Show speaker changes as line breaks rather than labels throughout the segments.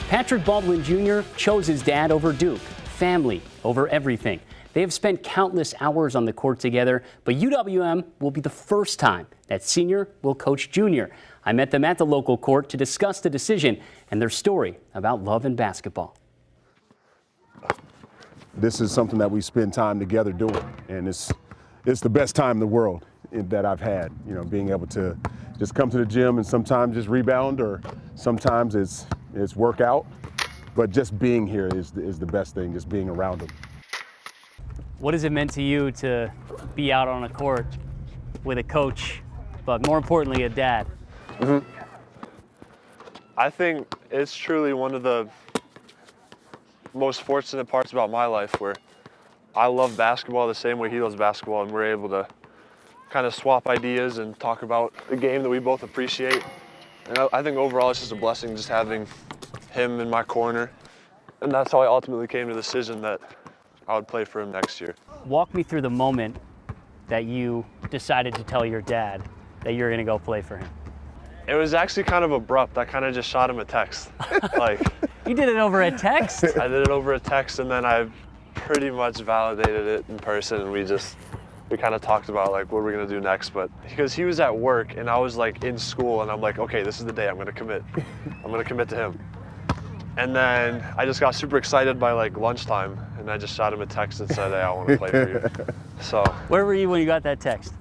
Patrick Baldwin Jr. chose his dad over Duke, family over everything. They have spent countless hours on the court together, but UWM will be the first time that senior will coach junior. I met them at the local court to discuss the decision and their story about love and basketball.
This is something that we spend time together doing, and it's the best time in the world that I've had. You know, being able to just come to the gym and sometimes just rebound, or sometimes it's workout. But just being here is the best thing, just being around them.
What has it meant to you to be out on a court with a coach, but more importantly, a dad?
I think it's truly one of the most fortunate parts about my life, where I love basketball the same way he loves basketball, and we're able to kind of swap ideas and talk about the game that we both appreciate. And I think overall it's just a blessing just having him in my corner, and that's how I ultimately came to the decision that I would play for him next year.
Walk me through the moment that you decided to tell your dad that you're going to go play for him.
It was actually kind of abrupt. I kind of just shot him a text.
You did it over a text?
I did it over a text, and then I pretty much validated it in person, and we kind of talked about like what we're gonna do next. But because he was at work and I was like in school, and I'm like, okay, this is the day I'm gonna commit. I'm gonna commit to him. And then I just got super excited by like lunchtime, and I just shot him a text and said, hey, I want to play for you. So.
Where were you when you got that text?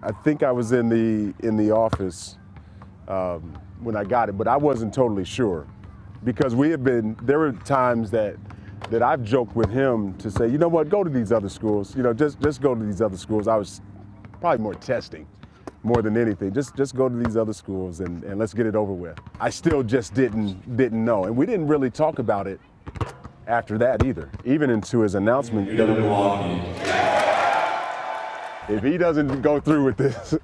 I think I was in the office when I got it, but I wasn't totally sure, because there were times that I've joked with him to say, you know what, go to these other schools, you know, just go to these other schools. I was probably more testing more than anything. Just go to these other schools and let's get it over with. I still just didn't know, and we didn't really talk about it after that either, even into his announcement.
UW-Milwaukee.
If he doesn't go through with this.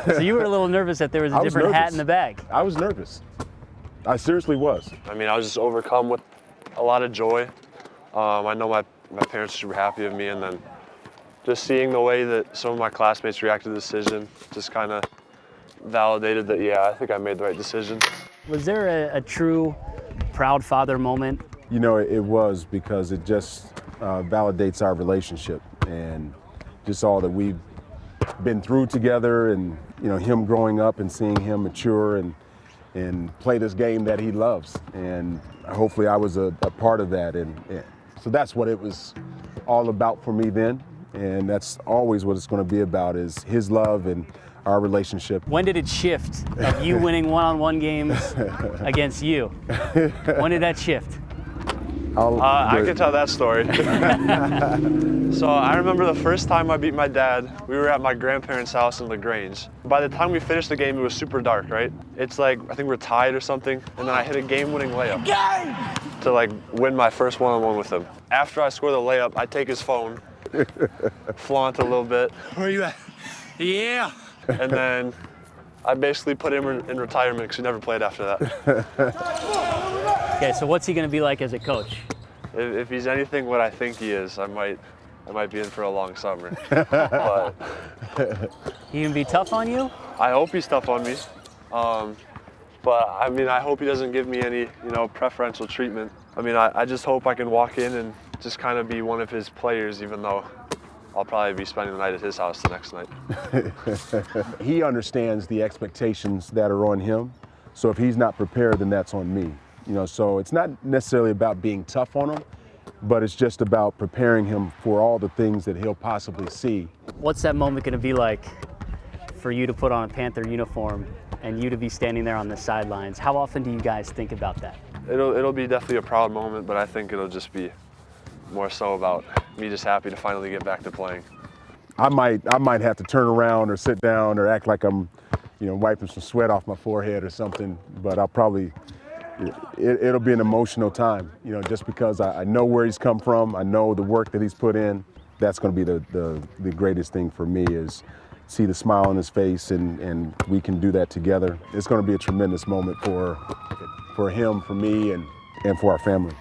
So you were a little nervous that there was a different hat in the bag.
I was nervous. I seriously was.
I mean, I was just overcome with a lot of joy. I know my parents were super happy of me, and then just seeing the way that some of my classmates reacted to the decision just kind of validated that, yeah, I think I made the right decision.
Was there a true proud father moment?
You know, it was, because it just validates our relationship and just all that we've been through together, and, you know, him growing up and seeing him mature and play this game that he loves. And hopefully I was a part of that. And so that's what it was all about for me then. And that's always what it's going to be about, is his love and our relationship.
When did it shift of you winning one-on-one games against you? When did that shift?
I can tell that story. So I remember the first time I beat my dad, we were at my grandparents' house in LaGrange. By the time we finished the game, it was super dark, right? It's like, I think we're tied or something, and then I hit a game-winning layup to like win my first one-on-one with him. After I score the layup, I take his phone, flaunt a little bit.
Where are you at? Yeah.
And then I basically put him in retirement because he never played after that.
Okay, so what's he going to be like as a coach?
If he's anything what I think he is, I might be in for a long summer. But
He can be tough on you?
I hope he's tough on me. But I mean, I hope he doesn't give me any, you know, preferential treatment. I mean, I just hope I can walk in and just kind of be one of his players, even though I'll probably be spending the night at his house the next night.
He understands the expectations that are on him. So if he's not prepared, then that's on me. You know, so it's not necessarily about being tough on him, but it's just about preparing him for all the things that he'll possibly see.
What's that moment going to be like for you to put on a Panther uniform and you to be standing there on the sidelines? How often do you guys think about that?
It'll be definitely a proud moment, but I think it'll just be more so about me just happy to finally get back to playing.
I might have to turn around or sit down or act like I'm, you know, wiping some sweat off my forehead or something, but it'll be an emotional time, you know, just because I know where he's come from. I know the work that he's put in. That's going to be the greatest thing for me, is see the smile on his face, and we can do that together. It's going to be a tremendous moment for him, for me, and for our family.